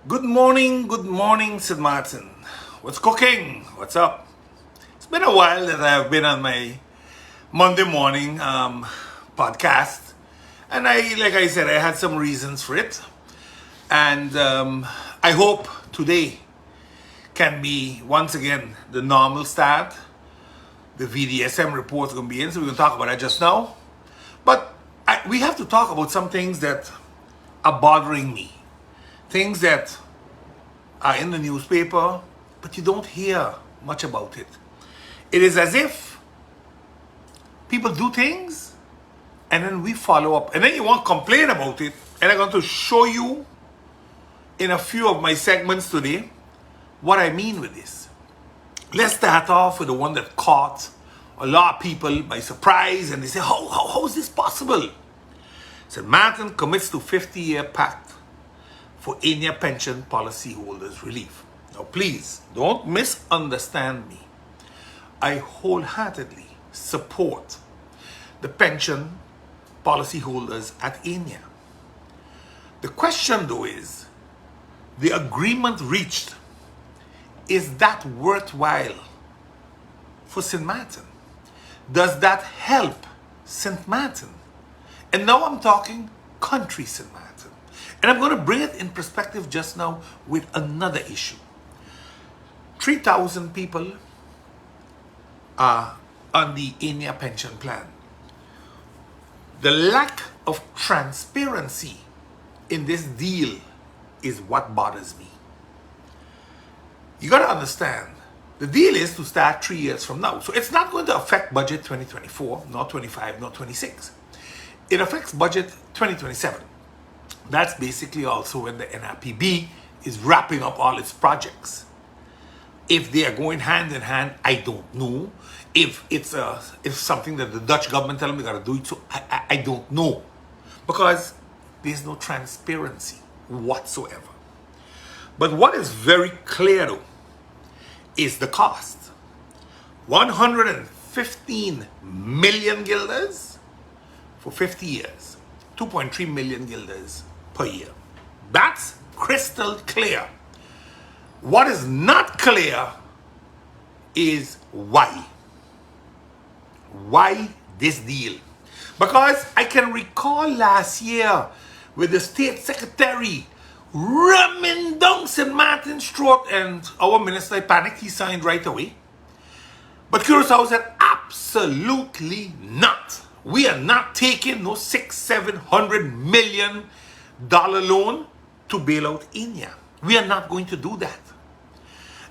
Good morning, St. Martin. What's cooking? What's up? It's been a while that I've been on my Monday morning podcast, and like I said, I had some reasons for it, and I hope today can be once again the normal start. The VDSM report is going to be in, so we're going to talk about that just now. But we have to talk about some things that are bothering me, things that are in the newspaper, but you don't hear much about it. It is as if people do things and then we follow up, and then you won't complain about it. And I'm going to show you in a few of my segments today what I mean with this. Let's start off with the one that caught a lot of people by surprise, and they say, how is this possible? St. Martin commits to 50-year pact for ENNIA pension policyholders relief. Now please, don't misunderstand me. I wholeheartedly support the pension policyholders at ENNIA. The question though is, the agreement reached, is that worthwhile for St. Martin? Does that help St. Martin? And now I'm talking country St. Martin. And I'm going to bring it in perspective just now with another issue. 3,000 people are on the ENNIA pension plan. The lack of transparency in this deal is what bothers me. You got to understand, the deal is to start 3 years from now. So it's not going to affect budget 2024, not 25, not 26. It affects budget 2027. That's basically also when the NRPB is wrapping up all its projects. If they are going hand in hand, I don't know. If it's something that the Dutch government tell them we got to do it, so I don't know. Because there's no transparency whatsoever. But what is very clear though, is the cost. 115 million guilders for 50 years. 2.3 million guilders per year. That's crystal clear. What is not clear is why. Why this deal? Because I can recall last year with the state secretary ramming down St. Martin's throat, and our minister panicked, he signed right away. But Curacao said, absolutely not. We are not taking no $600-700 million loan to bail out ENNIA. We are not going to do that.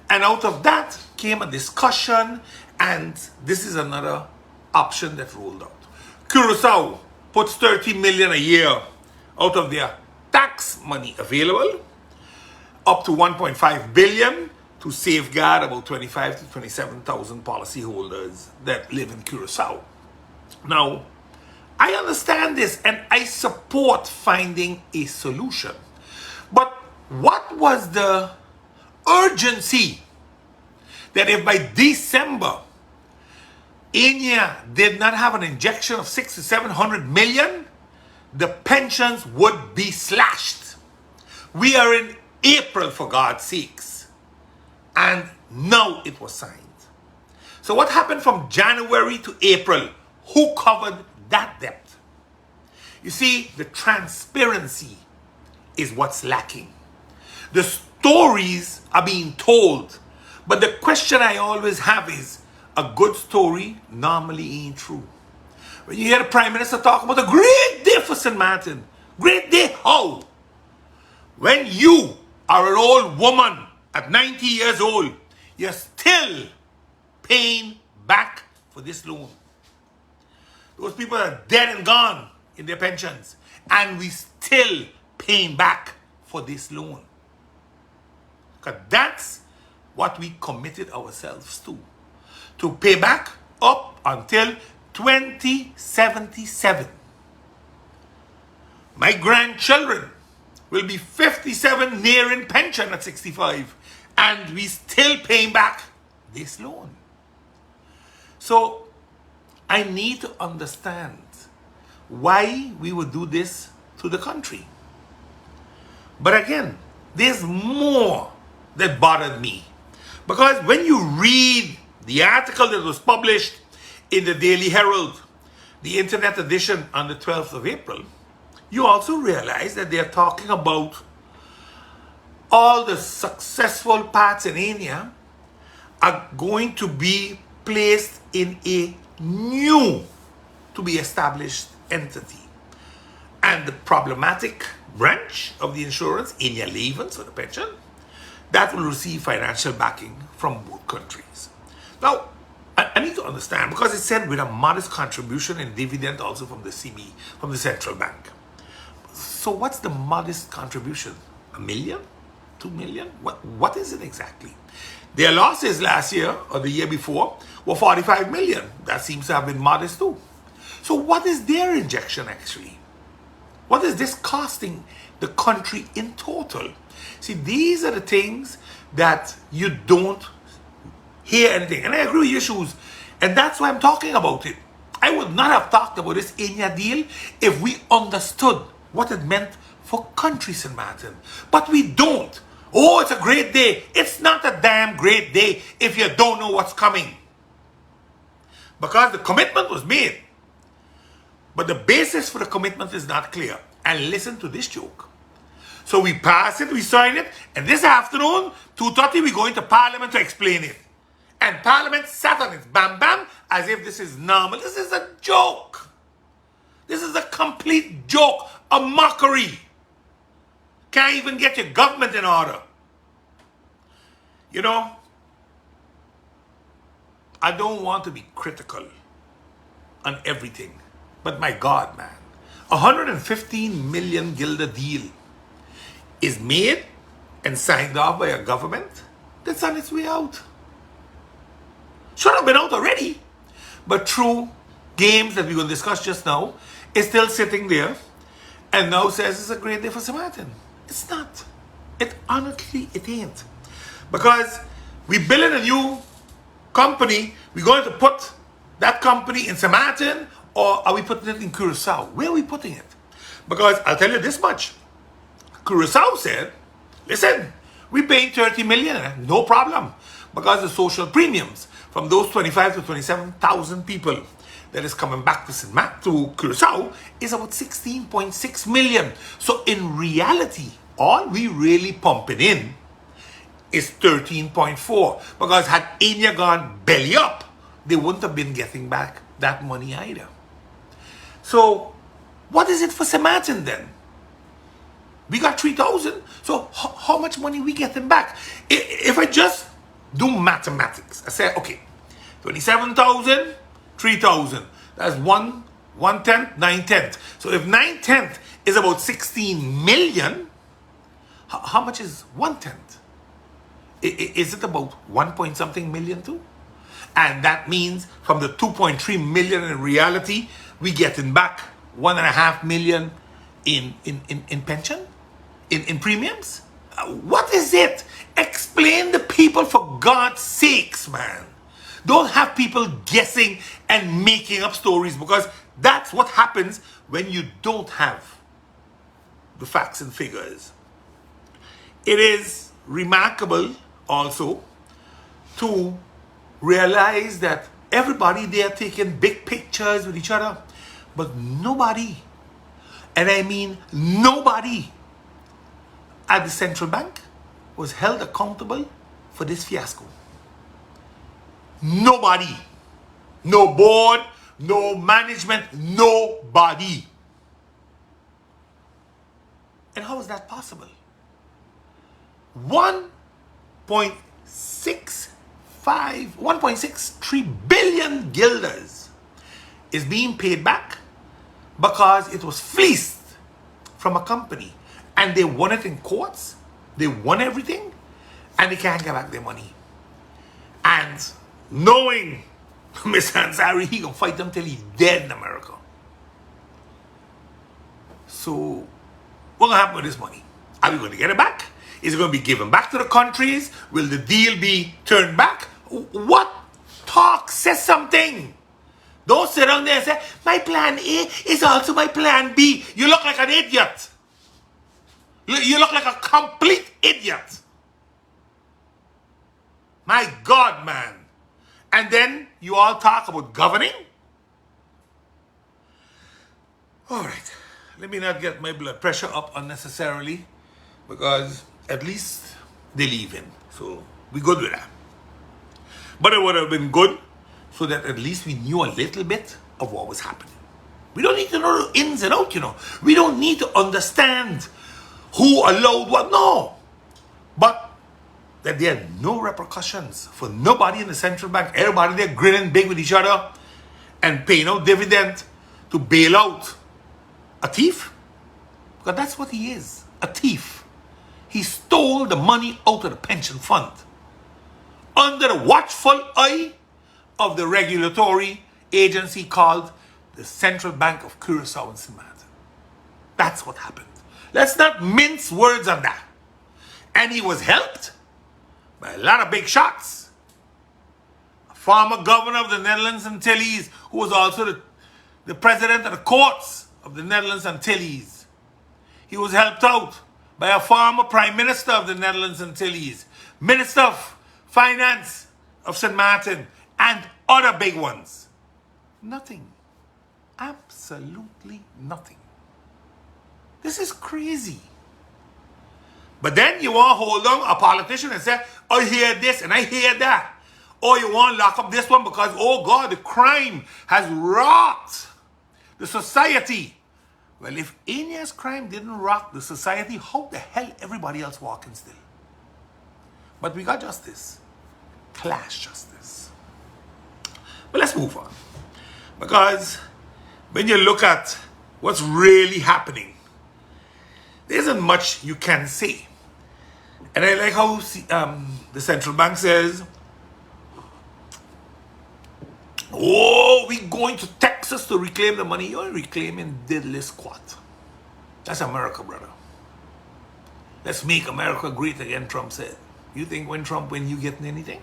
And out of that came a discussion, and this is another option that rolled out. Curacao puts $30 million a year out of their tax money available, up to $1.5 billion to safeguard about 25 to 27,000 policyholders that live in Curacao. Now, I understand this and I support finding a solution. But what was the urgency that if by December ENNIA did not have an injection of $600 to $700 million, the pensions would be slashed? We are in April, for God's sakes, and now it was signed. So what happened from January to April? Who covered that debt? You see, the transparency is what's lacking. The stories are being told, but the question I always have is, a good story normally ain't true. When you hear the Prime Minister talk about a great day for St. Martin, great day, how? When you are an old woman at 90 years old, you're still paying back for this loan. Those people are dead and gone in their pensions, and we still paying back for this loan. Because that's what we committed ourselves to pay back up until 2077. My grandchildren will be 57, nearing pension at 65, and we still paying back this loan. So I need to understand why we would do this to the country. But again, there's more that bothered me. Because when you read the article that was published in the Daily Herald, the internet edition on the 12th of April, you also realize that they're talking about all the successful parts in ENNIA are going to be placed in a new to be established entity. And the problematic branch of the insurance, ENNIA Leven, so the pension, that will receive financial backing from both countries. Now, I need to understand, because it said with a modest contribution and dividend also from the CB, from the central bank. So what's the modest contribution? $1 million? $2 million? What is it exactly? Their losses last year or the year before were 45 million. That seems to have been modest too. So what is their injection actually? What is this costing the country in total? See, these are the things that you don't hear anything. And I agree with your issues. And that's why I'm talking about it. I would not have talked about this ENNIA deal if we understood what it meant for country, St. Martin. But we don't. Oh, it's a great day. It's not a damn great day if you don't know what's coming. Because the commitment was made. But the basis for the commitment is not clear. And listen to this joke. So we pass it, we sign it, and this afternoon, 2:30, we go into Parliament to explain it. And Parliament sat on it, bam, bam, as if this is normal. This is a joke. This is a complete joke, a mockery. Can't even get your government in order. You know, I don't want to be critical on everything. But my God, man, 115 million guilder deal is made and signed off by a government that's on its way out. Should have been out already. But through games that we're going to discuss just now, it's still sitting there and now says it's a great day for St. Martin. It's not. It honestly, it ain't. Because we building a new company, we're going to put that company in St. Martin, or are we putting it in Curacao? Where are we putting it? Because I'll tell you this much. Curacao said, listen, we're paying 30 million, no problem. Because the social premiums from those 25 to 27,000 people that is coming back to Curacao is about 16.6 million. So in reality, all we really pumping in is 13.4. Because had ENNIA gone belly up, they wouldn't have been getting back that money either. So what is it for St. Martin then? We got 3,000. So how much money we getting back? If I just do mathematics, I say, okay, 27,000, 3,000. That's 1/10, 9/10. So if 9/10 is about 16 million, how much is 1/10? Is it about 1 point something million too? And that means from the 2.3 million in reality, we getting back 1.5 million in pension, in premiums. What is it? Explain the people, for God's sakes, man. Don't have people guessing and making up stories, because that's what happens when you don't have the facts and figures. It is remarkable also to realize that everybody there taking big pictures with each other, but nobody, and I mean nobody, at the central bank was held accountable for this fiasco. Nobody. No board, no management, nobody. And how is that possible? 1.63 billion guilders is being paid back because it was fleeced from a company, and they won it in courts. They won everything, and they can't get back their money. And knowing Mr. Ansari, he gonna fight them till he's dead in America. So what's gonna happen with this money? Are we going to get it back? Is it going to be given back to the countries? Will the deal be turned back? What talk? Say something. Don't sit down there and say, my plan A is also my plan B. You look like an idiot. You look like a complete idiot. My God, man. And then you all talk about governing? All right. Let me not get my blood pressure up unnecessarily, because at least they leave in. So we good with that. But it would have been good so that at least we knew a little bit of what was happening. We don't need to know the ins and outs, you know. We don't need to understand who allowed what. No. But that there are no repercussions for nobody in the central bank. Everybody there grinning big with each other and paying out dividend to bail out a thief. Because that's what he is, a thief. He stole the money out of the pension fund under the watchful eye of the regulatory agency called the Central Bank of Curaçao and St. Martin. That's what happened. Let's not mince words on that. And he was helped by a lot of big shots. A former governor of the Netherlands Antilles, who was also the president of the courts of the Netherlands Antilles. He was helped out by a former prime minister of the Netherlands Antilles, minister of finance of St. Martin, and other big ones. Nothing. Absolutely nothing. This is crazy. But then you want to hold on a politician and say, I hear this and I hear that. Or you want to lock up this one because, oh God, the crime has rocked the society. Well, if ENNIA's crime didn't rock the society, how the hell everybody else walking still? But we got justice. Class justice. But let's move on. Because when you look at what's really happening, there isn't much you can say. And I like how the central bank says, oh, we're going to Texas to reclaim the money. You're reclaiming diddly squat. That's America, brother. Let's make America great again, Trump said. You think when Trump win, you getting anything?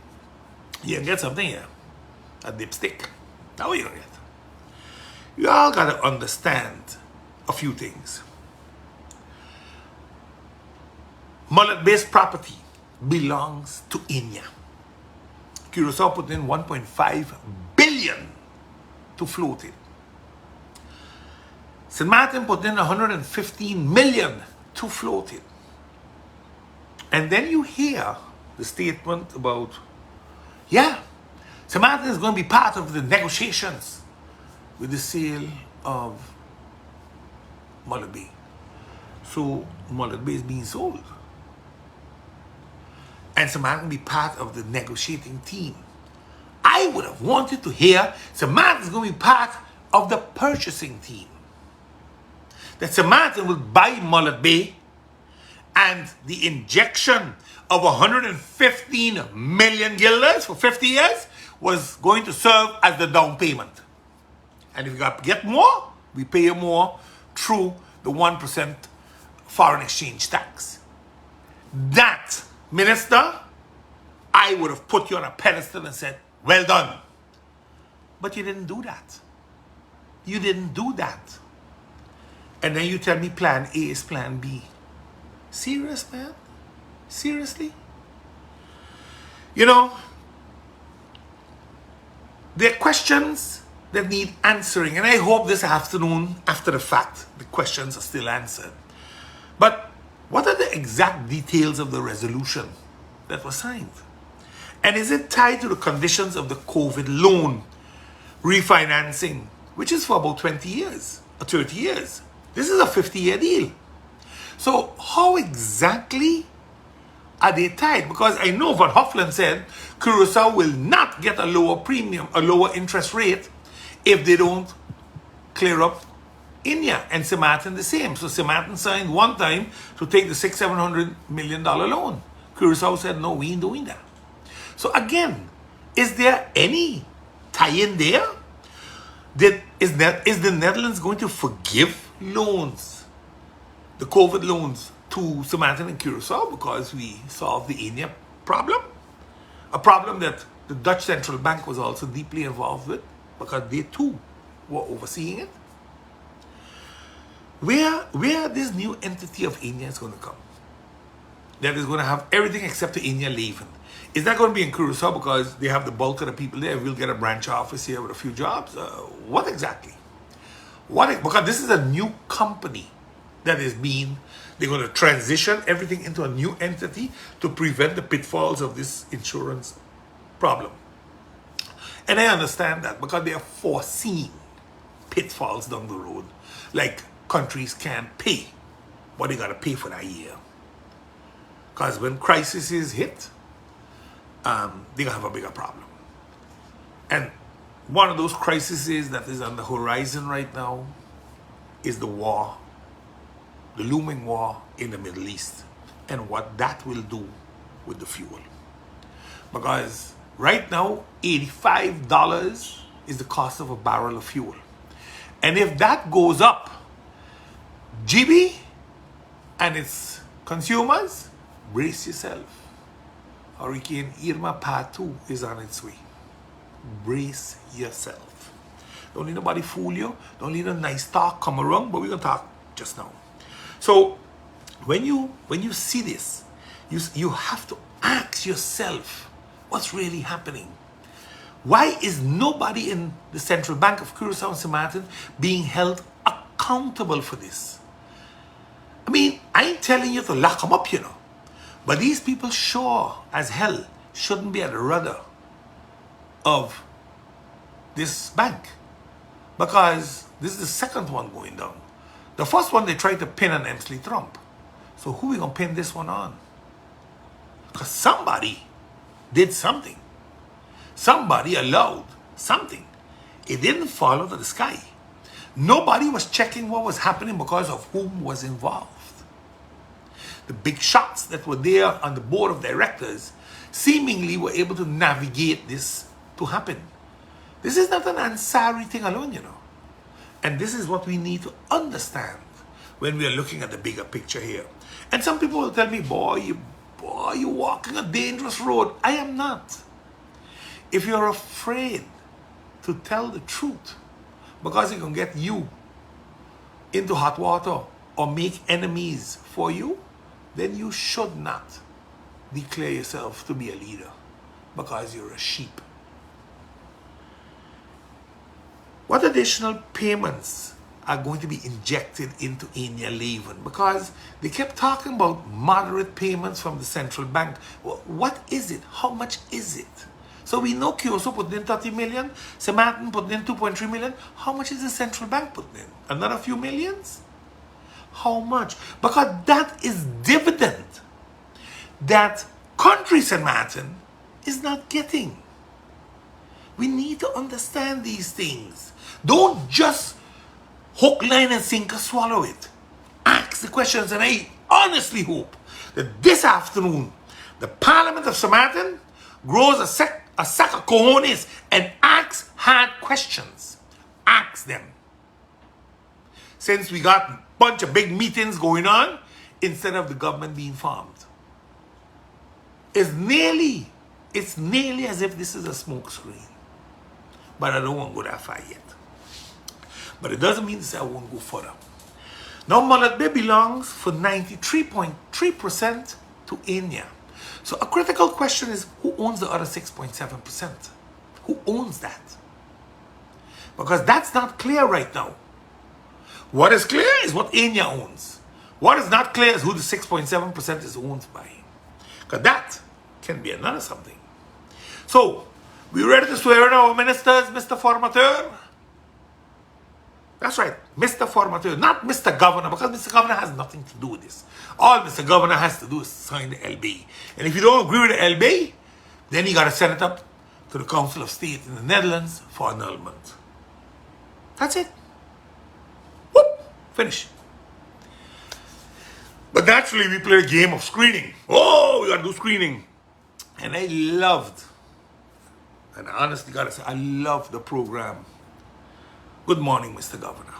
You can get something here. A dipstick. That's what you're going to get. You all got to understand a few things. Mullet-based property belongs to ENNIA. Curaçao put in 1.5 billion to float it. St. Martin put in 115 million to float it. And then you hear the statement about, yeah, St. Martin is going to be part of the negotiations with the sale of Mullet Bay. So Mullet Bay is being sold. And St. Martin will be part of the negotiating team. I would have wanted to hear St. Martin is going to be part of the purchasing team. That St. Martin will buy Mullet Bay, and the injection of 115 million guilders for 50 years was going to serve as the down payment. And if you got to get more, we pay you more through the 1% foreign exchange tax. That, Minister, I would have put you on a pedestal and said, well done. But you didn't do that. You didn't do that. And then you tell me plan A is plan B. Serious, man? Seriously? You know, there are questions that need answering. And I hope this afternoon, after the fact, the questions are still answered. But what are the exact details of the resolution that was signed? And is it tied to the conditions of the COVID loan refinancing, which is for about 20 years or 30 years? This is a 50-year deal. So how exactly are they tied? Because I know Van Hoffland said Curaçao will not get a lower premium, a lower interest rate if they don't clear up ENNIA, and St. Martin the same. So St. Martin signed one time to take the $600-700 million loan. Curaçao said, no, we ain't doing that. So again, is there any tie-in there? Is the Netherlands going to forgive loans, the COVID loans to St. Martin and Curaçao because we solved the ENNIA problem? A problem that the Dutch Central Bank was also deeply involved with because they too were overseeing it. Where this new entity of ENNIA is going to come? that is going to have everything except the ENNIA Leven. Is that going to be in Curacao because they have the bulk of the people there? We'll get a branch office here with a few jobs. What exactly? Because this is a new company that is they're going to transition everything into a new entity to prevent the pitfalls of this insurance problem. And I understand that because they are foreseeing pitfalls down the road. Like countries can't pay what they got to pay for that year. Because when crises hit, they're going to have a bigger problem. And one of those crises that is on the horizon right now is the war, the looming war in the Middle East, and what that will do with the fuel. Because right now, $85 is the cost of a barrel of fuel. And if that goes up, GB and its consumers, brace yourself. Hurricane Irma Part 2 is on its way. Brace yourself. Don't let nobody fool you. Don't let a nice talk come around, but we're going to talk just now. So when you see this, you have to ask yourself what's really happening. Why is nobody in the Central Bank of Curaçao and St. Martin being held accountable for this? I mean, I ain't telling you to lock them up, you know. But these people sure as hell shouldn't be at the rudder of this bank. Because this is the second one going down. The first one they tried to pin on Emsley Trump. So who are we going to pin this one on? Because somebody did something. Somebody allowed something. It didn't fall out of the sky. Nobody was checking what was happening because of whom was involved. The big shots that were there on the board of directors seemingly were able to navigate this to happen. This is not an Ansari thing alone, you know. And this is what we need to understand when we are looking at the bigger picture here. And some people will tell me, boy, you're walking a dangerous road. I am not. If you're afraid to tell the truth because it can get you into hot water or make enemies for you, then you should not declare yourself to be a leader because you're a sheep. What additional payments are going to be injected into ENNIA Leven? Because they kept talking about moderate payments from the central bank. Well, what is it? How much is it? So we know Curacao put in 30 million, St. Martin put in 2.3 million. How much is the central bank putting in? Another few millions? How much? Because that is dividend that country St. Martin is not getting. We need to understand these things. Don't just hook, line, and sinker swallow it. Ask the questions, and I honestly hope that this afternoon the Parliament of St. Martin grows a sack of cojones and asks hard questions. Ask them. Since we got a bunch of big meetings going on instead of the government being formed. It's nearly as if this is a smoke screen. But I don't want to go that far yet. But it doesn't mean to say I won't go further. Now, Mullet Bay belongs for 93.3% to ENNIA. So a critical question is, who owns the other 6.7%? Who owns that? Because that's not clear right now. What is clear is what ENNIA owns. What is not clear is who the 6.7% is owned by. Because that can be another something. So, we ready to swear in our ministers, Mr. Formateur? That's right, Mr. Formateur, not Mr. Governor, because Mr. Governor has nothing to do with this. All Mr. Governor has to do is sign the LB. And if you don't agree with the LB, then you got to send it up to the Council of State in the Netherlands for annulment. That's it. Whoop, finish. But naturally, we play a game of screening. Oh, we got to do screening. And I loved, and I honestly got to say, I loved the program Good Morning, Mr. Governor,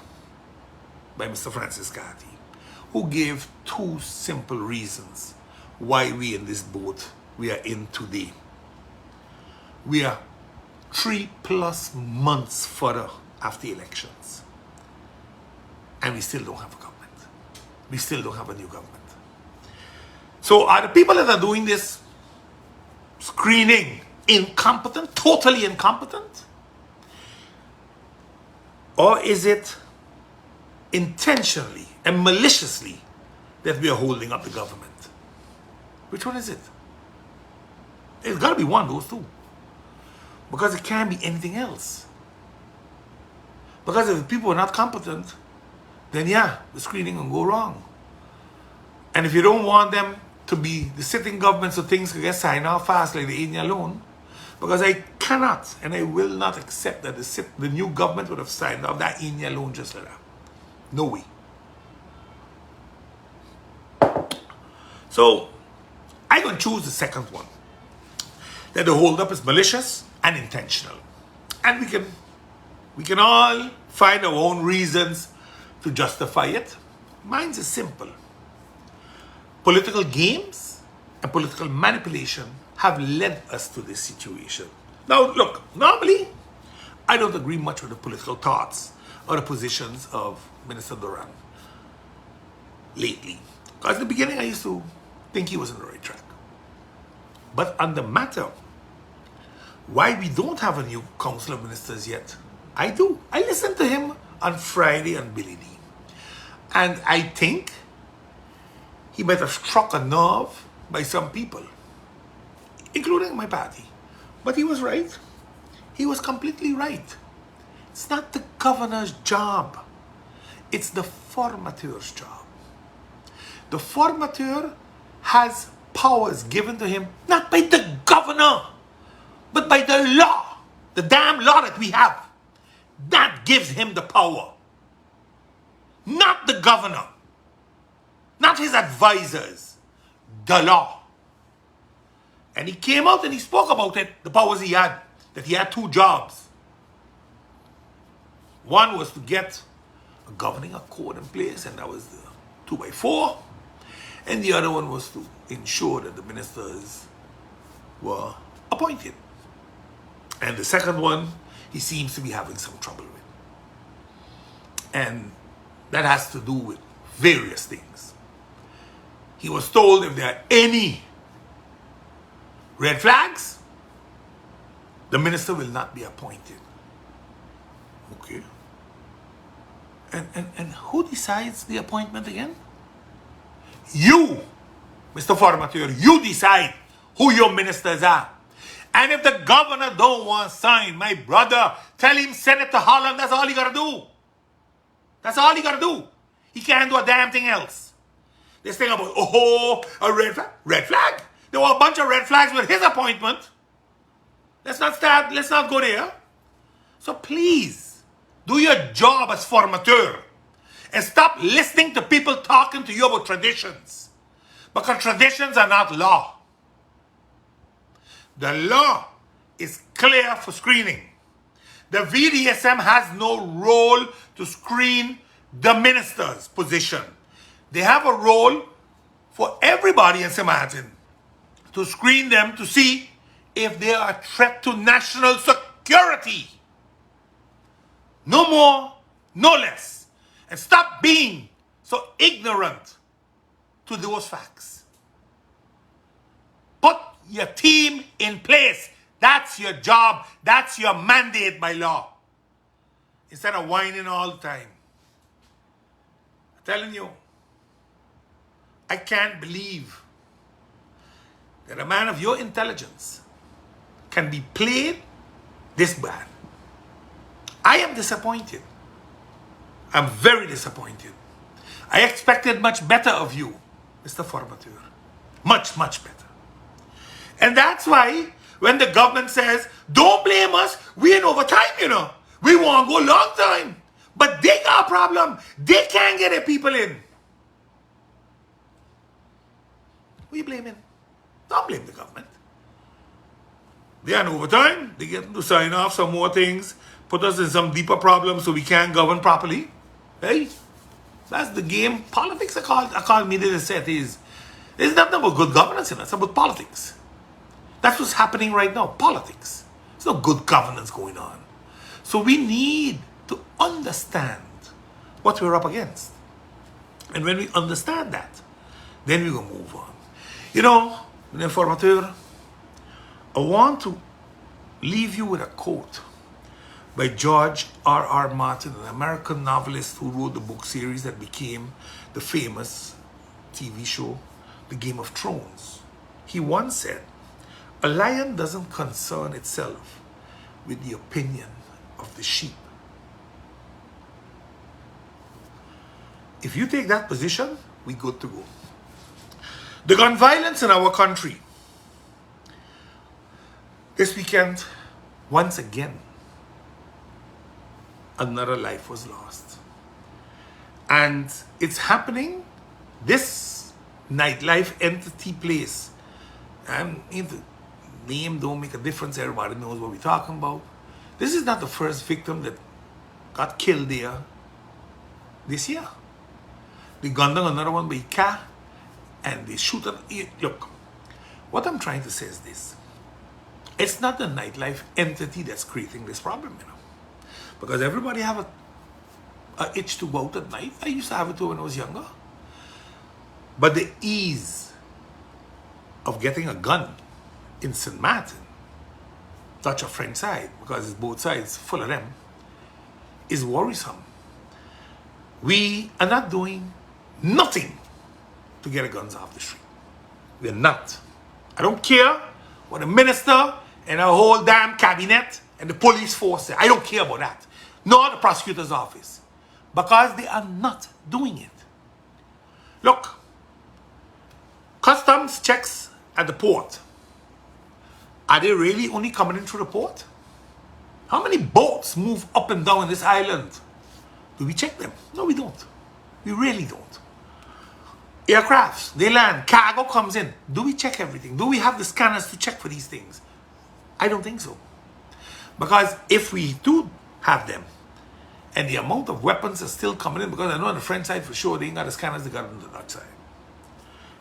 by Mr. Francis Carty, who gave two simple reasons why we in this boat we are in today. We are 3+ months further after elections, and we still don't have a government. We still don't have a new government. So are the people that are doing this screening incompetent, totally incompetent? Or is it intentionally and maliciously that we are holding up the government? Which one is it? It's got to be one of those two. Because it can't be anything else. Because if the people are not competent, then yeah, the screening will go wrong. And if you don't want them to be the sitting government so things can get signed off fast like the ENNIA loan, because I cannot and I will not accept that the new government would have signed off that ENNIA loan just like that. No way. So I'm going to choose the second one. That the holdup is malicious and intentional. And we can all find our own reasons to justify it. Mine's is simple. Political games and political manipulation have led us to this situation. Now, look, normally, I don't agree much with the political thoughts or the positions of Minister Duran lately. Because in the beginning, I used to think he was on the right track. But on the matter why we don't have a new Council of Ministers yet, I do. I listened to him on Friday on Billy D. And I think he might have struck a nerve by some people, including my party. But he was right. He was completely right. It's not the governor's job. It's the formateur's job. The formateur has powers given to him, not by the governor, but by the law. The damn law that we have. That gives him the power. Not the governor. Not his advisors. The law. And he came out and he spoke about it, the powers he had. That he had two jobs. One was to get a governing accord in place, and that was the 2x4. And the other one was to ensure that the ministers were appointed. And the second one, he seems to be having some trouble with. And that has to do with various things. He was told if there are any red flags, the minister will not be appointed. Okay. And who decides the appointment again? You, Mr. Formateur, you decide who your ministers are. And if the governor don't want to sign, my brother, tell him send it to Holland. That's all he got to do. That's all he got to do. He can't do a damn thing else. This thing about, oh, a red flag. Red flag? There were a bunch of red flags with his appointment. Let's not go there. So please, do your job as formateur. And stop listening to people talking to you about traditions. Because traditions are not law. The law is clear for screening. The VDSM has no role to screen the minister's position. They have a role for everybody in St. Martin to screen them to see if they are a threat to national security. No more, no less. And stop being so ignorant to those facts. Put your team in place. That's your job. That's your mandate by law. Instead of whining all the time. I'm telling you, I can't believe that a man of your intelligence can be played this bad. I am disappointed. I'm very disappointed. I expected much better of you, Mr. Formateur. Much, much better. And that's why when the government says, don't blame us, we in overtime, you know. We want to go long time. But they got a problem. They can't get their people in. Who are you blaming? Don't blame the government. They are in overtime. They get them to sign off some more things, put us in some deeper problems so we can't govern properly. Hey, that's the game. Politics are called media to set is. It's not about good governance, it's about politics. That's what's happening right now, politics. There's no good governance going on. So we need to understand what we're up against. And when we understand that, then we will move on. You know, formateur, I want to leave you with a quote by George R. Martin, an American novelist who wrote the book series that became the famous TV show, The Game of Thrones. He once said, "A lion doesn't concern itself with the opinion of the sheep." If you take that position, we good to go. The gun violence in our country. This weekend, once again, another life was lost. And it's happening, this nightlife entity place. And the name don't make a difference, everybody knows what we're talking about. This is not the first victim that got killed there this year. They gunned down another one by a car, and they shoot at it. Look, what I'm trying to say is this. It's not the nightlife entity that's creating this problem, you know. Because everybody have a itch to go out at night. I used to have it too when I was younger. But the ease of getting a gun in St. Martin, not your friend's side, because it's both sides full of them, is worrisome. We are not doing nothing to get the guns off the street. We're not. I don't care what the minister and our whole damn cabinet and the police force say. I don't care about that. Nor the prosecutor's office. Because they are not doing it. Look, customs checks at the port. Are they really only coming in through the port? How many boats move up and down in this island? Do we check them? No, we don't. We really don't. Aircrafts, they land, cargo comes in. Do we check everything? Do we have the scanners to check for these things? I don't think so. Because if we do have them, and the amount of weapons are still coming in, because I know on the French side for sure, they ain't got the scanners, they got it on the Dutch side.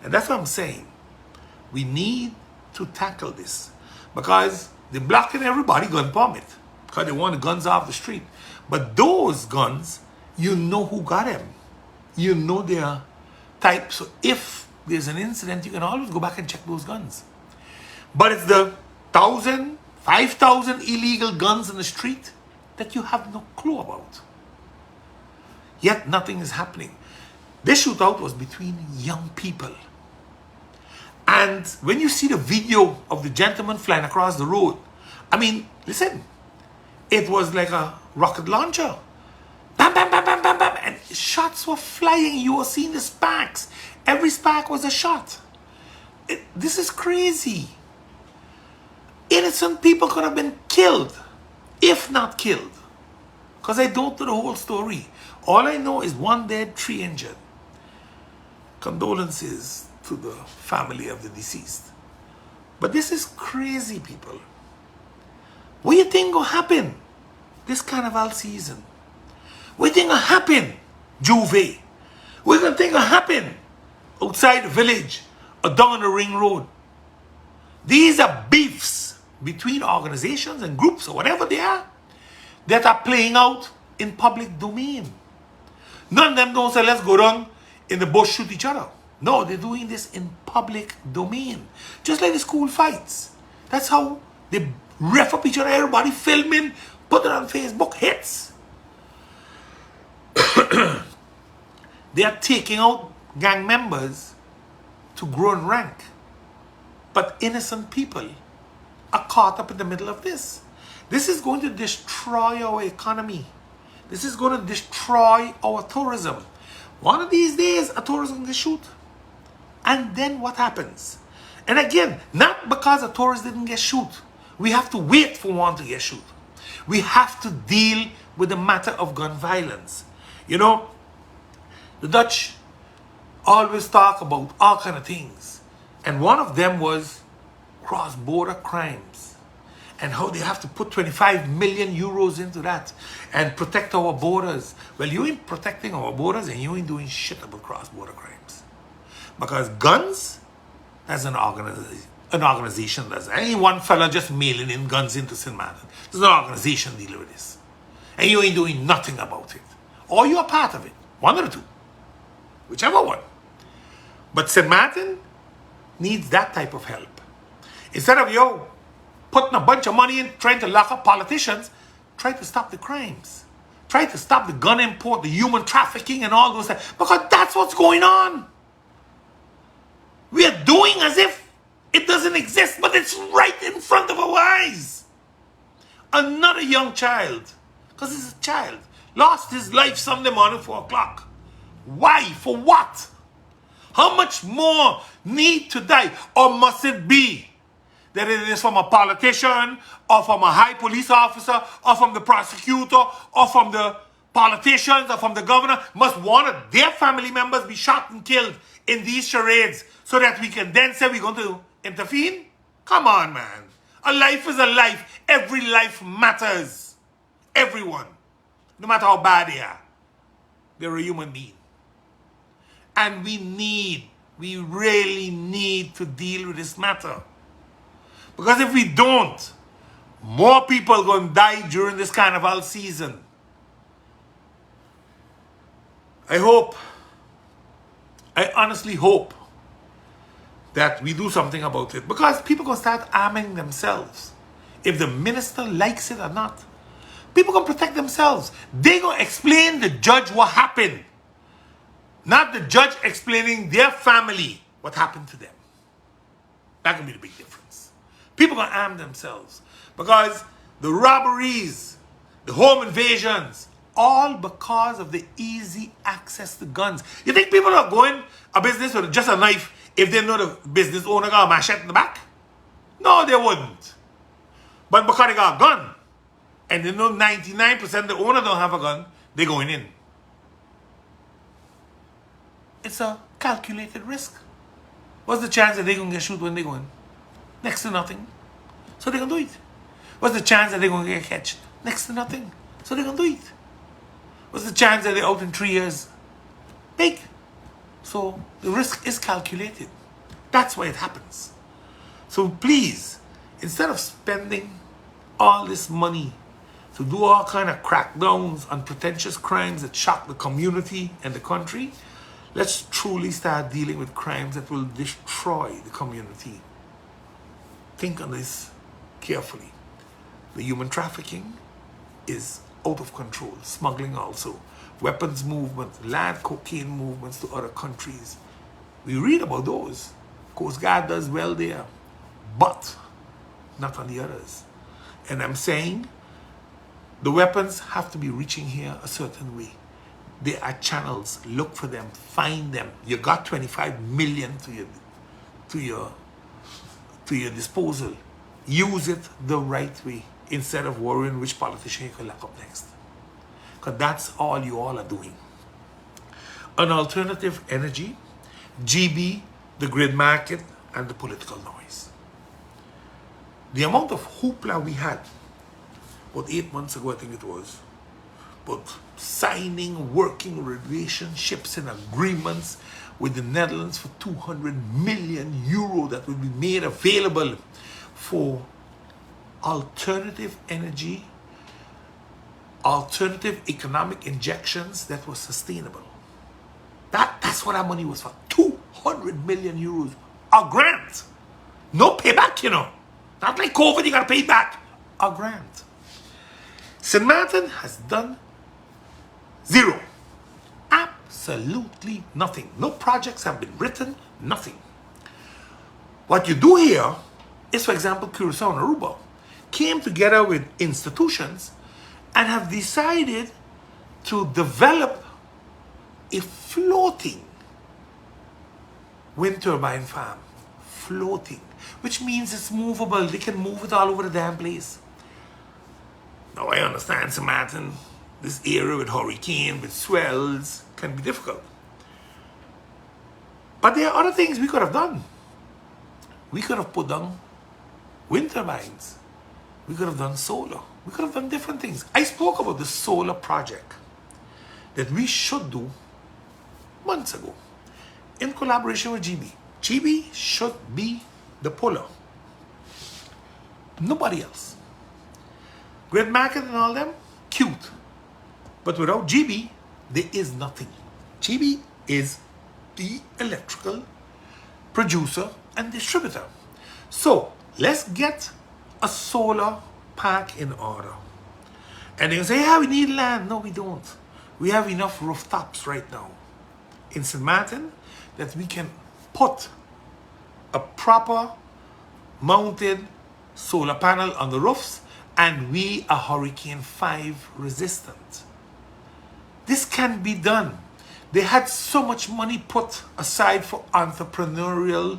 And that's what I'm saying. We need to tackle this. Because they're blocking everybody gun permit. Because they want the guns off the street. But those guns, you know who got them. You know their type. So if there's an incident, you can always go back and check those guns. But it's the 1,000, 5,000 illegal guns in the street that you have no clue about. Yet nothing is happening. This shootout was between young people. And when you see the video of the gentleman flying across the road, I mean, listen, it was like a rocket launcher. Bam, bam, bam, bam, bam, bam. And shots were flying. You were seeing the sparks. Every spark was a shot. This is crazy. Innocent people could have been killed, if not killed. Because I don't know the whole story. All I know is 1 dead, 3 injured. Condolences to the family of the deceased. But this is crazy, people. What do you think will happen this carnival season? What do you think will happen, Juve? What do you think will happen outside the village or down the ring road? These are beefs between organizations and groups or whatever they are that are playing out in public domain. None of them don't say, let's go down in the bush, shoot each other. No, they're doing this in public domain. Just like the school fights. That's how they ref up each other, everybody filming, put it on Facebook, hits. They are taking out gang members to grow in rank. But innocent people are caught up in the middle of this. This is going to destroy our economy. This is going to destroy our tourism. One of these days, a tourist is going to shoot. And then what happens? And again, not because a tourist didn't get shoot. We have to wait for one to get shoot. We have to deal with the matter of gun violence. You know, the Dutch always talk about all kind of things. And one of them was cross-border crimes. And how they have to put 25 million euros into that and protect our borders. Well, you ain't protecting our borders and you ain't doing shit about cross-border crimes. Because guns, as an organization does. Any one fella just mailing in guns into St. Martin. There's an organization dealing with this. And you ain't doing nothing about it. Or you're a part of it. One or two. Whichever one. But St. Martin, needs that type of help. Instead of putting a bunch of money in trying to lock up politicians, try to stop the crimes. Try to stop the gun import, the human trafficking and all those things. Because that's what's going on. We are doing as if it doesn't exist, but it's right in front of our eyes. Another young child, because he's a child, lost his life Sunday morning 4 o'clock. Why? For what? How much more need to die? Or must it be that it is from a politician, or from a high police officer, or from the prosecutor, or from the politicians, or from the governor? Must one of their family members be shot and killed in these charades so that we can then say we're going to intervene? Come on, man. A life is a life. Every life matters. Everyone. No matter how bad they are. They're a human being. And we really need to deal with this matter. Because if we don't, more people are going to die during this carnival season. I honestly hope that we do something about it. Because people are going to start arming themselves. If the minister likes it or not. People are going to protect themselves. They're going to explain to the judge what happened. Not the judge explaining their family what happened to them. That's going to be the big difference. People are going to arm themselves. Because the robberies, the home invasions, all because of the easy access to guns. You think people are going a business with just a knife if they know the business owner got a machete in the back? No, they wouldn't. But because they got a gun, and they know 99% the owner don't have a gun, they're going in. It's a calculated risk. What's the chance that they're going to get shot when they go in? Next to nothing. So they're going to do it. What's the chance that they're going to get catched? Next to nothing. So they're going to do it. What's the chance that they're out in 3 years? Big. So the risk is calculated. That's why it happens. So please, instead of spending all this money to do all kind of crackdowns on pretentious crimes that shock the community and the country, let's truly start dealing with crimes that will destroy the community. Think on this carefully. The human trafficking is out of control. Smuggling also. Weapons movement, land cocaine movements to other countries. We read about those. Coast Guard does well there. But not on the others. And I'm saying the weapons have to be reaching here a certain way. There are channels. Look for them. Find them. You got 25 million to your disposal. Use it the right way instead of worrying which politician you can lock up next. Because that's all you all are doing. An alternative energy, GB, the grid market, and the political noise. The amount of hoopla we had, about 8 months ago I think it was, but signing working relationships and agreements with the Netherlands for 200 million euro that will be made available for alternative energy, alternative economic injections that were sustainable. That's what our money was for. 200 million euros. A grant. No payback, you know. Not like COVID, you gotta pay back. A grant. St. Martin has done zero. Absolutely nothing. No projects have been written, nothing. What you do here is, for example, Curacao and Aruba came together with institutions and have decided to develop a floating wind turbine farm. Floating. Which means it's movable. They can move it all over the damn place. Now I understand, St. Martin, this area with hurricane, with swells, can be difficult. But there are other things we could have done. We could have put down wind turbines. We could have done solar. We could have done different things. I spoke about the solar project that we should do months ago in collaboration with GB. GB should be the puller. Nobody else. Grid market and all them, cute. But without GB, there is nothing. GB is the electrical producer and distributor. So let's get a solar park in order. And they say, yeah, we need land. No, we don't. We have enough rooftops right now in St. Martin that we can put a proper mounted solar panel on the roofs, and we are Hurricane 5 resistant. This can be done. They had so much money put aside for entrepreneurial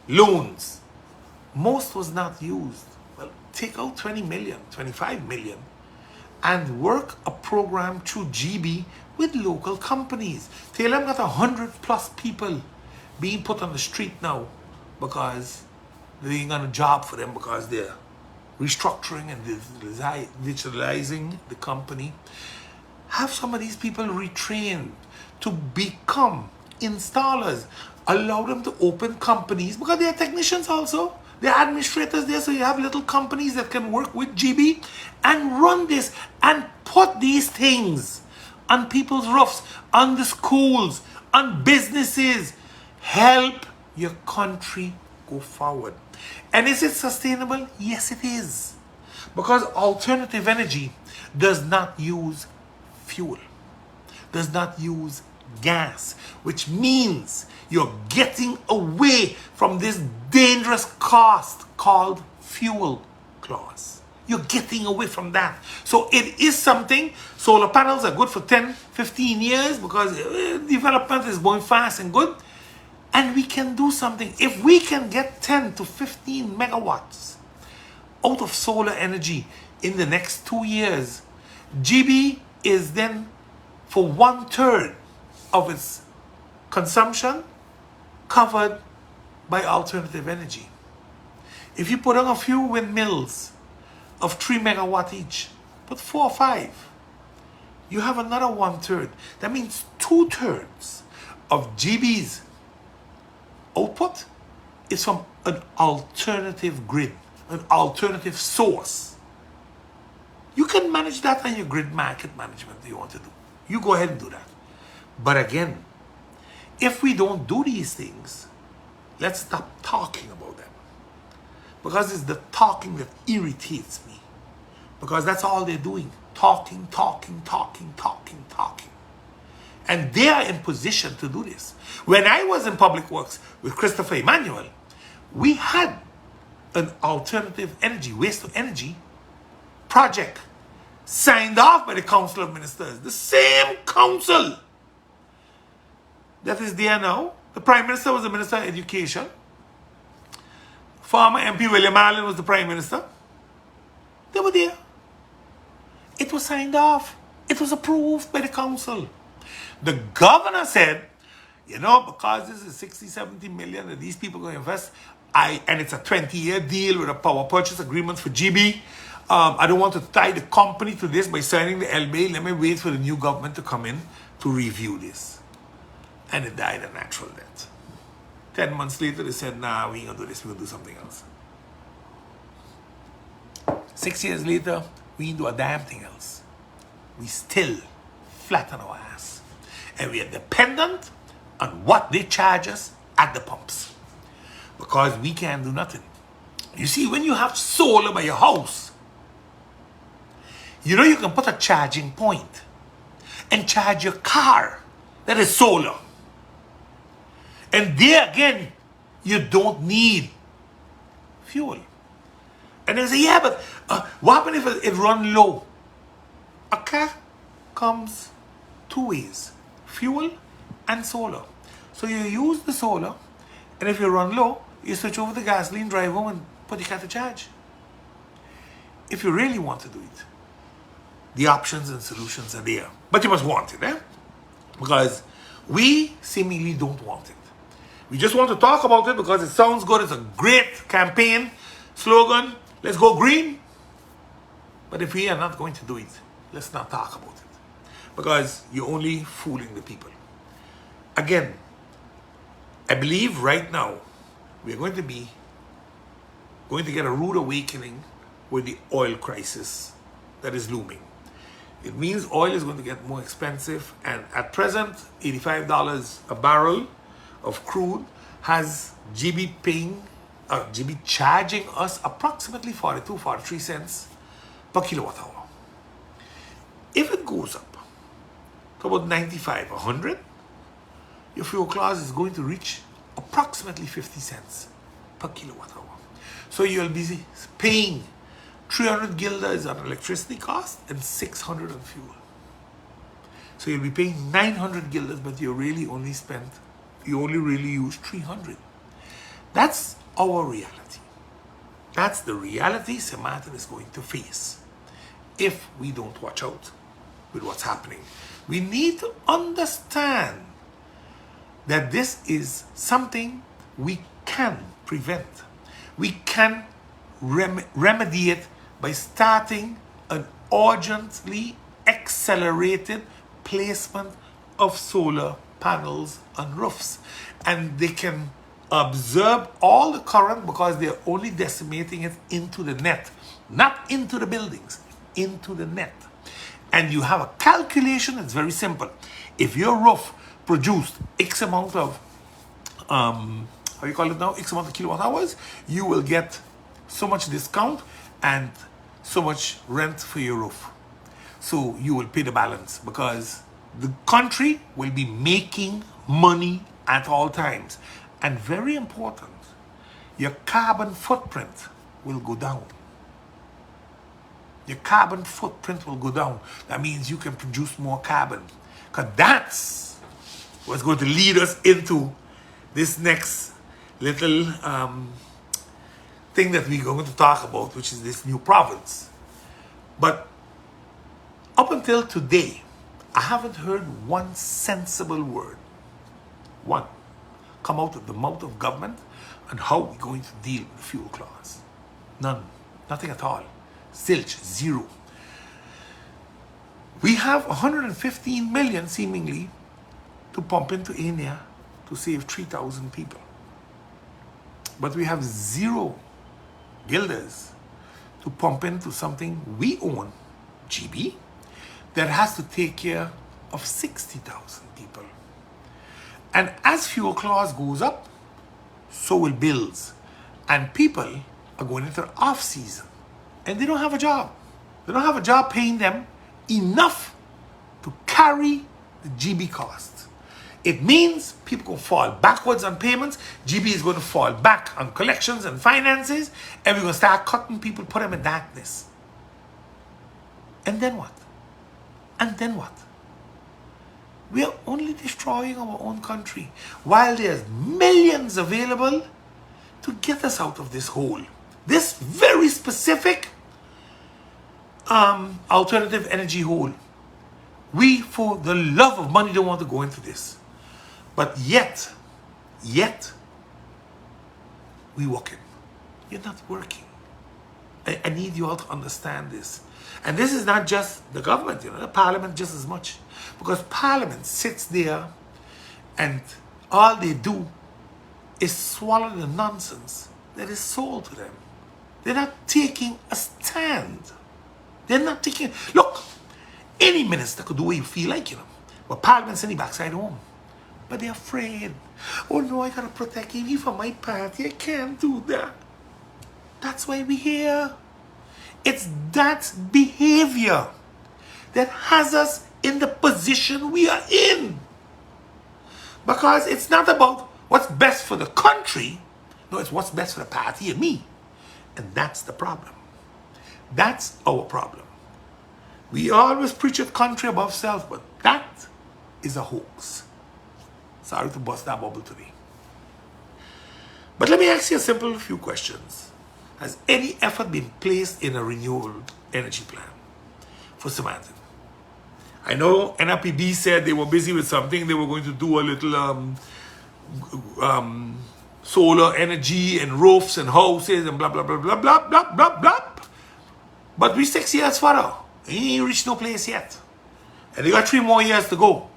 loans. Most was not used. Well, take out 20 million, 25 million, and work a program through GB with local companies. Taylor got 100+ people being put on the street now because they ain't got a job for them because they're restructuring and digitalizing the company. Have some of these people retrained to become installers. Allow them to open companies because they are technicians also. They're administrators there, so you have little companies that can work with GB and run this and put these things on people's roofs, on the schools, on businesses. Help your country go forward. And is it sustainable? Yes, it is. Because alternative energy does not use fuel, does not use gas, which means you're getting away from this dangerous cost called fuel clause. You're getting away from that. So it is something. Solar panels are good for 10, 15 years because development is going fast and good. And we can do something. If we can get 10 to 15 megawatts out of solar energy in the next 2 years, GB is then for 1/3 of its consumption covered by alternative energy. If you put on a few windmills of 3 megawatt each, put 4 or 5, you have another 1/3. That means 2/3 of GB's output is from an alternative grid, an alternative source. You can manage that on your grid market management that you want to do. You go ahead and do that. But again, if we don't do these things, let's stop talking about them. Because it's the talking that irritates me. Because that's all they're doing. Talking, talking, talking, talking, talking. And they are in position to do this. When I was in Public Works with Christopher Emmanuel, we had an alternative energy, waste to energy project signed off by the Council of Ministers. The same council that is there now. The Prime Minister was the Minister of Education. Former MP William Allen was the Prime Minister. They were there. It was signed off. It was approved by the council. The governor said, you know, because this is 60, 70 million that these people are going to invest, and it's a 20-year deal with a power purchase agreement for GB. I don't want to tie the company to this by signing the LBA. Let me wait for the new government to come in to review this. And it died a natural death. 10 months later, they said, nah, we ain't going to do this. We're going to do something else. 6 years later, we didn't do a damn thing else. We still flat on our ass. And we are dependent on what they charge us at the pumps. Because we can't do nothing. You see, when you have solar by your house, you know you can put a charging point and charge your car that is solar. And there again, you don't need fuel. And they say, yeah, but what happens if it runs low? A car comes 2 ways, fuel and solar. So you use the solar, and if you run low, you switch over the gasoline, drive home, and put your car to charge. If you really want to do it, the options and solutions are there. But you must want it, eh? Because we seemingly don't want it. We just want to talk about it because it sounds good. It's a great campaign slogan. Let's go green. But if we are not going to do it, let's not talk about it. Because you're only fooling the people. Again, I believe right now we're going to get a rude awakening with the oil crisis that is looming. It means oil is going to get more expensive, and at present, $85 a barrel of crude has GB charging us approximately 43 cents per kilowatt hour. If it goes up to about 95, 100, your fuel clause is going to reach approximately 50 cents per kilowatt hour. So you'll be paying 300 guilders on electricity cost and 600 on fuel. So you'll be paying 900 guilders, but you only really use 300. That's our reality. That's the reality St. Martin is going to face if we don't watch out with what's happening. We need to understand that this is something we can prevent. We can remedy it by starting an urgently accelerated placement of solar panels on roofs. And they can absorb all the current because they're only decimating it into the net, not into the buildings, into the net. And you have a calculation that's very simple. If your roof produced X amount of, X amount of kilowatt hours, you will get so much discount and so much rent for your roof. So you will pay the balance because the country will be making money at all times. And very important, your carbon footprint will go down. Your carbon footprint will go down. That means you can produce more carbon. Because that's what's going to lead us into this next little thing that we're going to talk about, which is this new province. But up until today, I haven't heard one sensible word, one, come out of the mouth of government on how we're going to deal with the fuel clause. None. Nothing at all. Zilch. Zero. We have 115 million seemingly to pump into ENNIA to save 3,000 people. But we have zero guilders to pump into something we own, GB, that has to take care of 60,000 people. And as fuel clause goes up, so will bills. And people are going into the off season and they don't have a job. They don't have a job paying them enough to carry the GB cost. It means people will fall backwards on payments. GB is going to fall back on collections and finances, and we're going to start cutting people, put them in darkness. And then what? And then what? We are only destroying our own country while there's millions available to get us out of this hole. This very specific alternative energy hole. We, for the love of money, don't want to go into this. But yet, we working. You're not working. I need you all to understand this. And this is not just the government, the parliament just as much. Because parliament sits there and all they do is swallow the nonsense that is sold to them. They're not taking a stand. They're not taking... Look, any minister could do what you feel like, But parliament's in the backside home. But they're afraid. Oh no, I gotta protect him. He's from my party. I can't do that. That's why we're here. It's that behavior that has us in the position we are in. Because it's not about what's best for the country. No, it's what's best for the party and me. And that's the problem. That's our problem. We always preach of country above self, but that is a hoax. Sorry to bust that bubble today. But let me ask you a simple few questions. Has any effort been placed in a renewable energy plan for St. Martin? I know NRPB said they were busy with something. They were going to do a little solar energy and roofs and houses and blah, blah, blah, blah, blah, blah, blah, blah. But we're 6 years further. He ain't reached no place yet. And they got 3 more years to go.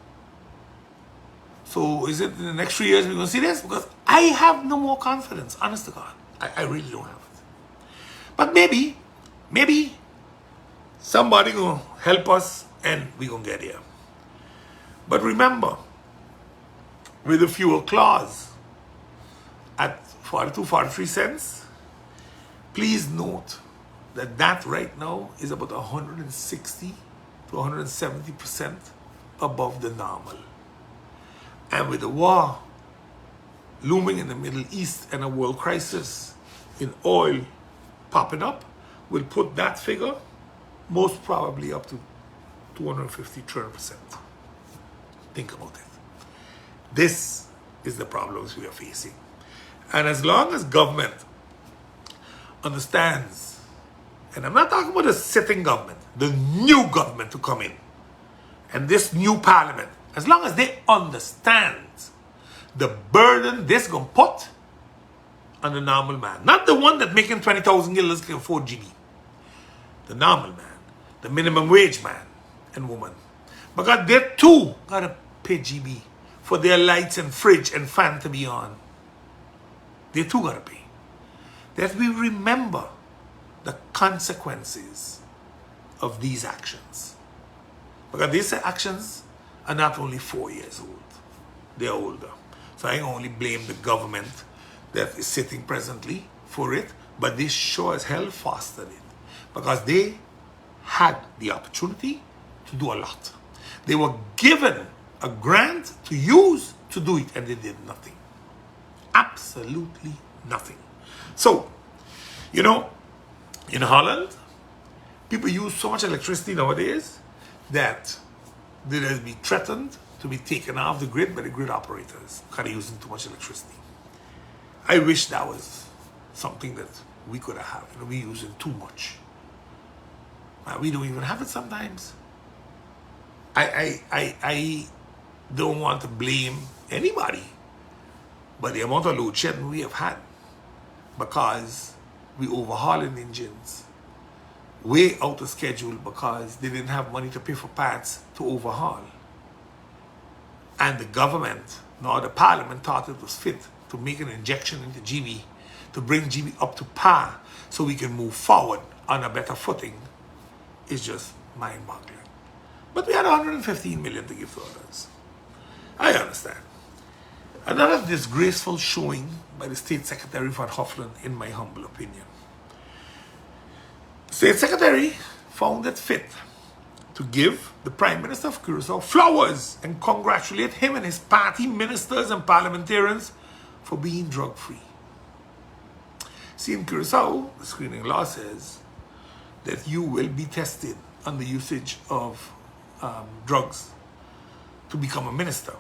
So is it in the next 3 years we're going to see this? Because I have no more confidence, honest to God. I really don't have it. But maybe somebody going to help us and we're going to get here. But remember, with the fuel clause, 42, 43 cents. Please note that that right now is about 160 to 170% above the normal. And with the war looming in the Middle East and a world crisis in oil popping up, will put that figure most probably up to 250, 300%. Think about it. This is the problems we are facing. And as long as government understands, and I'm not talking about the sitting government, the new government to come in, and this new parliament, as long as they understand the burden this going to put on the normal man, not the one that making $20,000 can afford GB, the normal man, the minimum wage man and woman, because they too got to pay GB for their lights and fridge and fan to be on. They too got to pay. That we remember the consequences of these actions. Because these actions are not only 4 years old, they're older. So I only blame the government that is sitting presently for it, but they sure as hell fostered it. Because they had the opportunity to do a lot. They were given a grant to use to do it, and they did nothing. Absolutely nothing. So, you know, in Holland, people use so much electricity nowadays that they will be threatened to be taken off the grid by the grid operators because they're using too much electricity. I wish that was something that we could have. You know, we're using too much. We don't even have it sometimes. I don't want to blame anybody, but the amount of load shedding we have had because we overhauling engines way out of schedule because they didn't have money to pay for parts to overhaul. And the government, nor the parliament, thought it was fit to make an injection into GB to bring GB up to par so we can move forward on a better footing. Is just mind-boggling. But we had 115 million to give to others. I understand. Another disgraceful showing by the State Secretary Van Huffelen, in my humble opinion. The State Secretary found it fit to give the Prime Minister of Curacao flowers and congratulate him and his party ministers and parliamentarians for being drug-free. See, in Curacao, the screening law says that you will be tested on the usage of drugs to become a minister.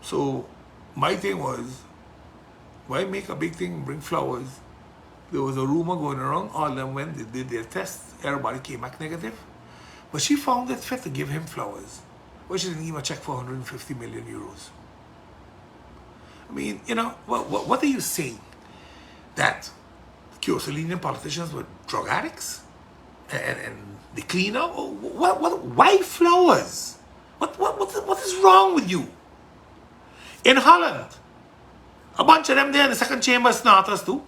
So my thing was, why make a big thing, bring flowers? There was a rumor going around, all of them when they did their tests, everybody came back negative. But she found it fit to give him flowers. Well, she didn't even check for 150 million euros. I mean, you know, what are you saying? That Curacao politicians were drug addicts? And they clean up? Why flowers? What is wrong with you? In Holland, a bunch of them there in the second chamber snorters too.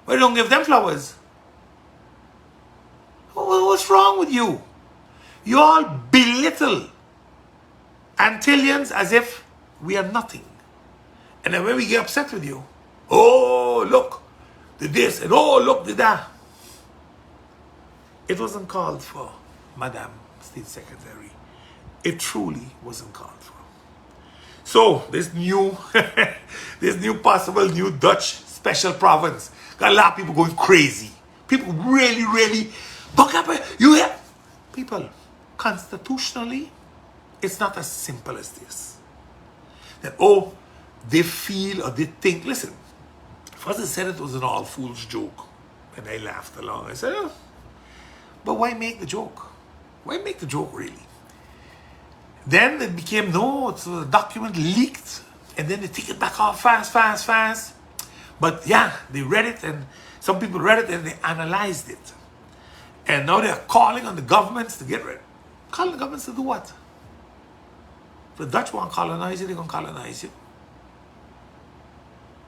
Why don't give them flowers? What's wrong with you? You all belittle Antillians as if we are nothing. And then when we get upset with you, oh, look, the this, and oh, look, the that. It wasn't called for, Madam State Secretary. It truly wasn't called for. So, this new, possible new Dutch special province got a lot of people going crazy. People really, buck up, you hear? People, constitutionally, it's not as simple as this. That, oh, they feel or they think, listen, first they said it was an all fool's joke. And I laughed along. I said, oh, but why make the joke? Why make the joke really? Then it became, no, it's a document leaked. And then they take it back off fast. But yeah, they read it, and some people read it and they analyzed it. And now they're calling on the governments to get rid. Calling the governments to do what? If the Dutch want to colonize you, they're going to colonize you.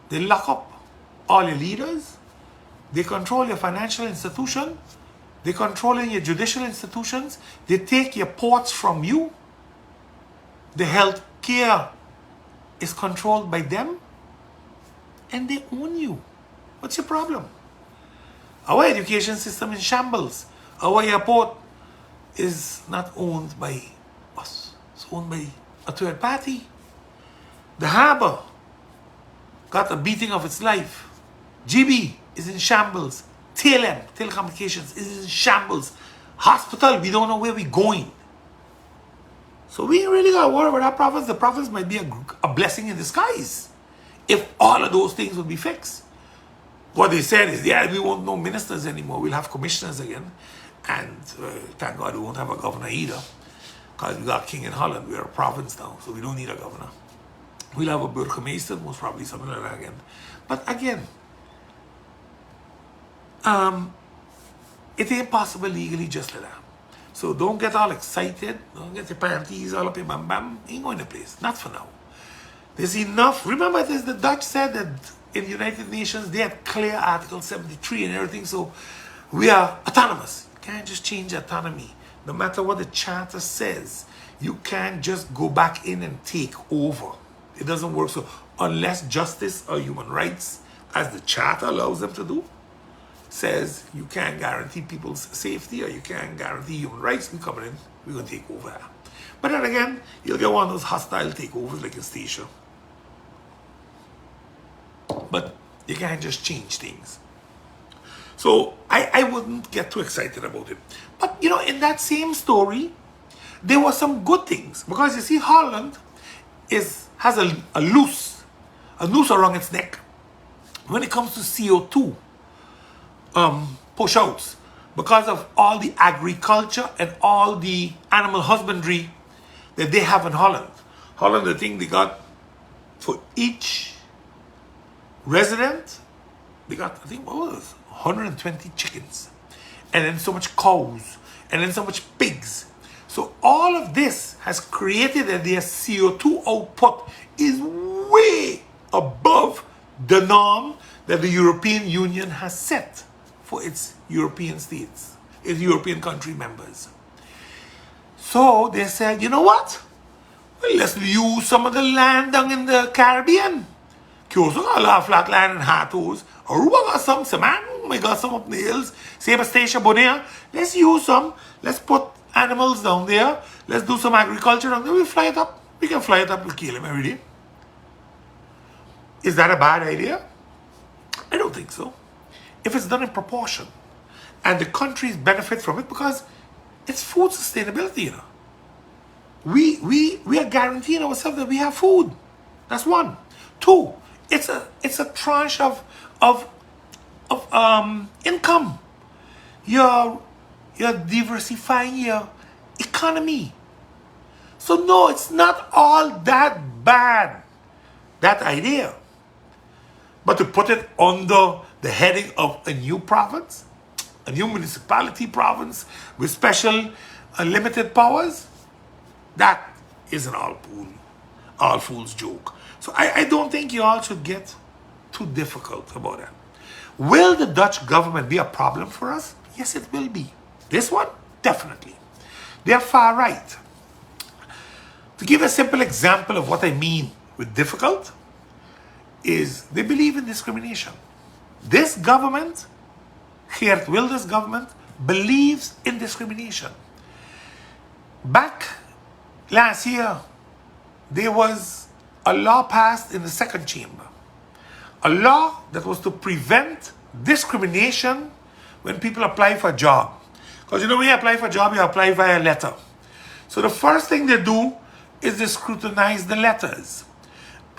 They lock up all your leaders. They control your financial institution. They control your judicial institutions. They take your ports from you. The health care is controlled by them. and they own you. What's your problem? Our education system is in shambles. Our airport is not owned by us. It's owned by a third party. The harbor got a beating of its life. GB is in shambles. TLM, telecommunications, is in shambles. Hospital, we don't know where we're going. So we ain't really got to worry about our province. The province might be a blessing in disguise if all of those things would be fixed. What they said is, yeah, we won't know ministers anymore. We'll have commissioners again. And thank God we won't have a governor either. Because we got king in Holland. We're a province now, so we don't need a governor. We'll have a burgemeester, most probably something like that again. But again, it ain't possible legally just like that. So don't get all excited. Don't get your panties all up your bam bam. Ain't going to place. Not for now. There's enough. Remember this, the Dutch said that in the United Nations, they had clear Article 73 and everything. So we are autonomous. You can't just change autonomy. No matter what the charter says, you can't just go back in and take over. It doesn't work. So unless justice or human rights, as the charter allows them to do, says you can't guarantee people's safety or you can't guarantee human rights, we coming in, we're going to take over. But then again, you'll get one of those hostile takeovers like in Stacia. But you can't just change things. So I wouldn't get too excited about it. But you know, in that same story, there were some good things. Because you see, Holland has a noose around its neck when it comes to CO2 push-outs, because of all the agriculture and all the animal husbandry that they have in Holland. Holland, I think they got, for each resident, they got, I think, what was it, 120 chickens, and then so much cows, and then so much pigs. So all of this has created that their CO2 output is way above the norm that the European Union has set for its European states, its European country members. So they said, you know what? Well, let's use some of the land down in the Caribbean. Kyoto got a lot of flat land and Hatos. Aruba got some man, we got some up the hills. Same as Stacia Bonea. Let's use some. Let's put animals down there. Let's do some agriculture down there. We fly it up. We can fly it up. We'll kill him every day. Is that a bad idea? I don't think so. If it's done in proportion, and the countries benefit from it, because it's food sustainability, you know. We are guaranteeing ourselves that we have food. That's one. Two, it's a tranche of income. You're diversifying your economy. So no, it's not all that bad, that idea. But to put it under the heading of a new province, a new municipality province with special unlimited powers, that is an all fool's joke. So I don't think you all should get too difficult about that. Will the Dutch government be a problem for us? Yes, it will be. This one, definitely. They are far right. To give a simple example of what I mean with difficult, is they believe in discrimination. This government, Geert Wilders' government, believes in discrimination. Back last year, there was a law passed in the second chamber. A law that was to prevent discrimination when people apply for a job. Because you know, when you apply for a job, you apply via letter. So the first thing they do is they scrutinize the letters.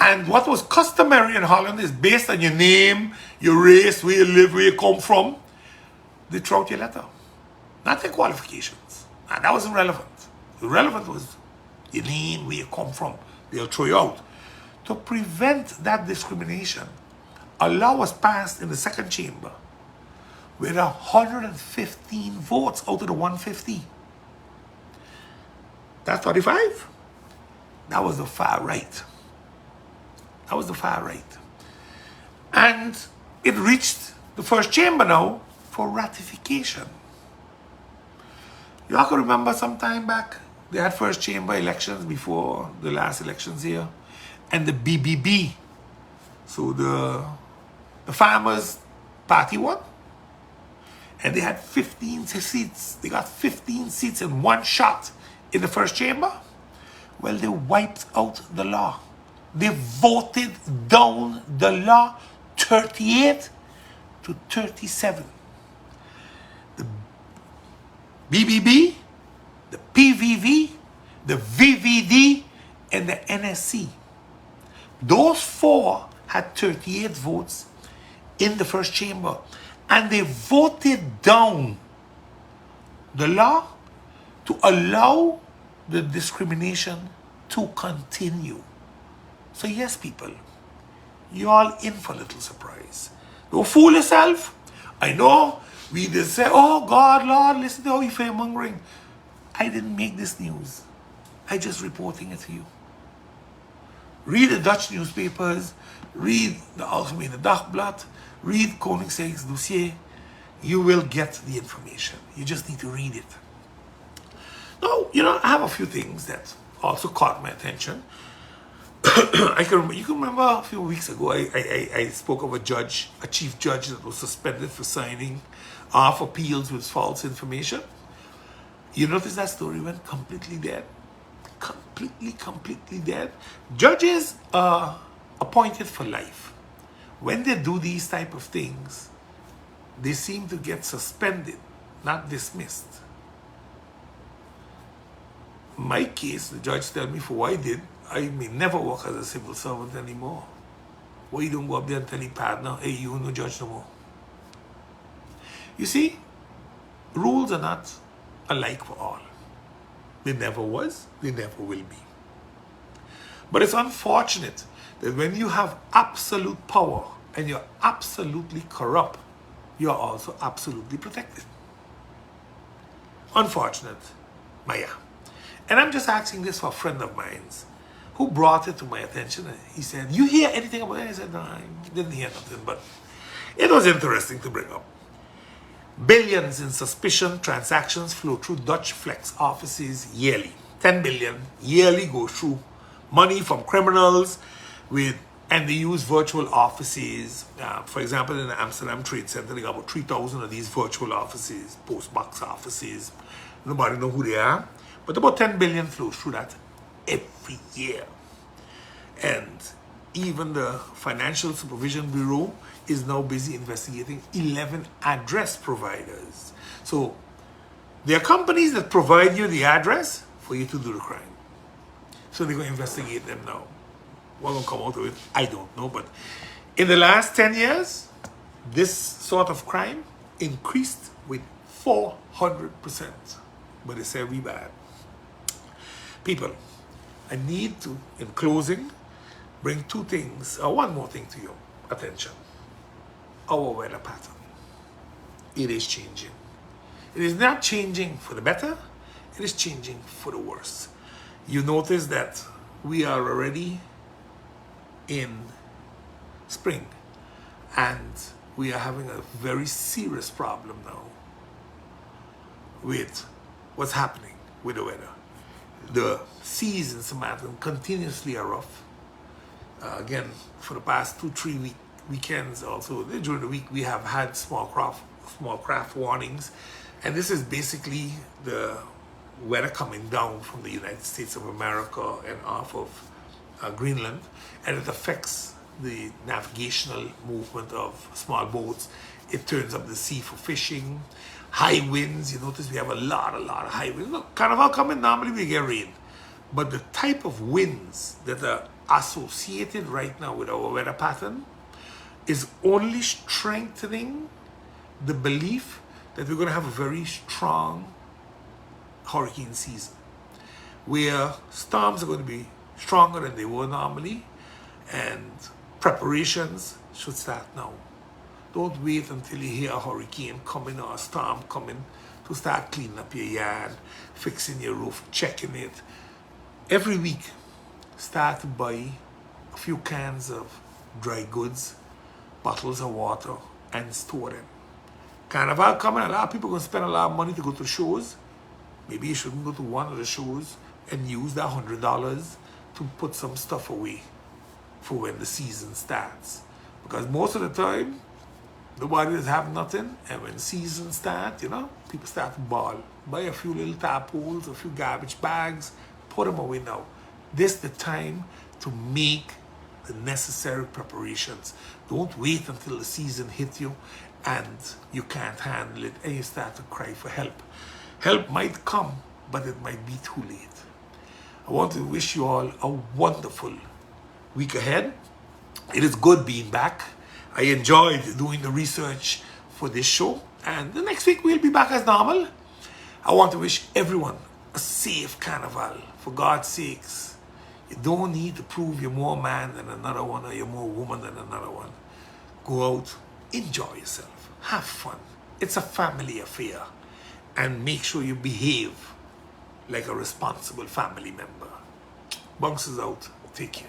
And what was customary in Holland is based on your name, your race, where you live, where you come from. They throw out your letter, not your qualifications. And that wasn't relevant. The relevant was your name, where you come from. They'll throw you out. To prevent that discrimination, a law was passed in the second chamber with 115 votes out of the 150. That's 35. That was the far right. That was the far right. And it reached the first chamber now for ratification. You all can remember some time back, they had first chamber elections before the last elections here. And the BBB, so the The Farmers Party won, and they had 15 seats. They got 15 seats in one shot in the first chamber. Well, they wiped out the law. They voted down the law 38 to 37. The BBB, the PVV, the VVD, and the NSC. Those four had 38 votes in the first chamber, and they voted down the law to allow the discrimination to continue. So yes, people, you're all in for a little surprise. Don't fool yourself. I know we just say, oh God, Lord, listen to how you fear-mongering. I didn't make this news. I just reporting it to you. Read the Dutch newspapers, read the Algemene Dagblad, read Koningshuis dossier. You will get the information. You just need to read it. Now, I have a few things that also caught my attention. You can remember a few weeks ago, I spoke of a chief judge that was suspended for signing off appeals with false information. You notice that story went completely dead? Completely dead. Judges are appointed for life. When they do these type of things, they seem to get suspended, not dismissed. My case, the judge tell me for what I did, I may never work as a civil servant anymore. Why you don't go up there and tell your partner, hey, you no judge no more? You see, rules are not alike for all. They never was, they never will be. But it's unfortunate that when you have absolute power and you're absolutely corrupt, you're also absolutely protected. Unfortunate, Maya. And I'm just asking this for a friend of mine's who brought it to my attention. He said, you hear anything about it? I said, no, I didn't hear nothing, but it was interesting to bring up. Billions in suspicion transactions flow through Dutch flex offices yearly. 10 billion yearly go through money from criminals and they use virtual offices. For example, in the Amsterdam Trade Center, they got about 3,000 of these virtual offices, post box offices. Nobody know who they are. But about 10 billion flows through that every year. And even the Financial Supervision Bureau is now busy investigating 11 address providers. So there are companies that provide you the address for you to do the crime. So they're going to investigate them now. What will come out of it, I don't know. But in the last 10 years, this sort of crime increased with 400%. But they say we bad. People, I need to, in closing, bring two things, or one more thing to your attention. Our weather pattern. It is changing. It is not changing for the better, it is changing for the worse. You notice that we are already in spring, and we are having a very serious problem now with what's happening with the weather. The seas in Samantha continuously are rough. Again, for the past 2-3 weekends also, during the week we have had small craft warnings. And this is basically the weather coming down from the United States of America and off of Greenland. And it affects the navigational movement of small boats. It turns up the sea for fishing. High winds, you notice we have a lot of high winds. Look, Carnival coming, normally we get rain. But the type of winds that are associated right now with our weather pattern is only strengthening the belief that we're going to have a very strong hurricane season, where storms are going to be stronger than they were normally, and preparations should start now. Don't wait until you hear a hurricane coming or a storm coming to start cleaning up your yard, fixing your roof, checking it. Every week, start to buy a few cans of dry goods, bottles of water, and store them. Carnival coming, a lot of people are going to spend a lot of money to go to shows. Maybe you shouldn't go to one of the shows and use that $100 to put some stuff away for when the season starts. Because most of the time, nobody is having nothing, and when season start, you know, people start to ball. Buy a few little tadpoles, a few garbage bags, put them away now. This is the time to make the necessary preparations. Don't wait until the season hits you and you can't handle it and you start to cry for help. Help might come, but it might be too late. I want to wish you all a wonderful week ahead. It is good being back. I enjoyed doing the research for this show, and the next week we'll be back as normal. I want to wish everyone a safe carnival. For God's sakes, you don't need to prove you're more man than another one or you're more woman than another one. Go out, enjoy yourself, have fun. It's a family affair, and make sure you behave like a responsible family member. Bunks is out. Take care.